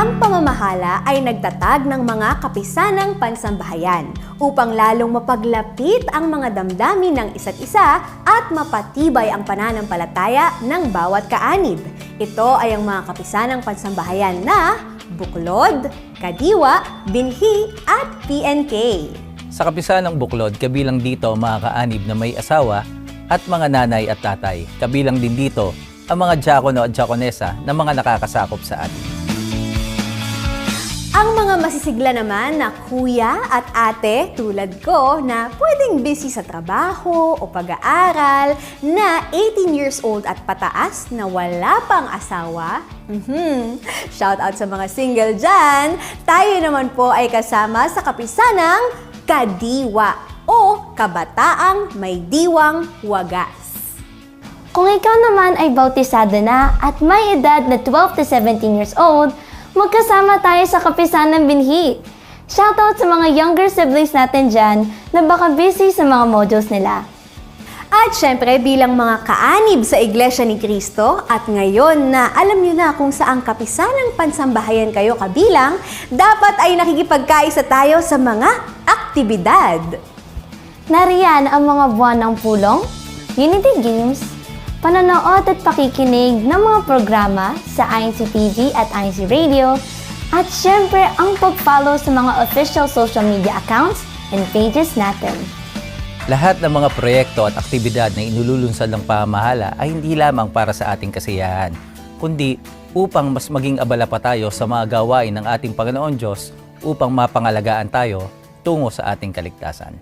Ang pamamahala ay nagtatag ng mga kapisanang pansambahayan upang lalong mapaglapit ang mga damdamin ng isa't isa at mapatibay ang pananampalataya ng bawat kaanib. Ito ay ang mga kapisanang pansambahayan na Buklod, Kadiwa, Binhi at PNK. Sa kapisanang Buklod, kabilang dito ang mga kaanib na may asawa at mga nanay at tatay. Kabilang din dito ang mga diakono at diakonesa na mga nakakasakop sa atin. Ang mga masisigla naman na kuya at ate tulad ko na pwedeng busy sa trabaho o pag-aaral, na 18 years old at pataas na wala pang asawa. Shout out sa mga single dyan! Tayo naman po ay kasama sa kapisanang Kadiwa o Kabataang May Diwang Wagas. Kung ikaw naman ay bautisado na at may edad na 12 to 17 years old, magkasama tayo sa kapisanang Binhi. Shoutout sa mga younger siblings natin dyan na baka busy sa mga modules nila. At syempre bilang mga kaanib sa Iglesia ni Cristo at ngayon na alam nyo na kung saang kapisanang pansambahayan kayo kabilang, dapat ay nakikipagkaisa tayo sa mga aktibidad. Nariyan ang mga buwan ng pulong, Unity Games, panonood at pakikinig ng mga programa sa INC TV at INC Radio, at syempre ang pag-follow sa mga official social media accounts and pages natin. Lahat ng mga proyekto at aktibidad na inululunsad ng pamamahala ay hindi lamang para sa ating kasiyahan, kundi upang mas maging abala pa tayo sa mga gawain ng ating Panginoon Diyos upang mapangalagaan tayo tungo sa ating kaligtasan.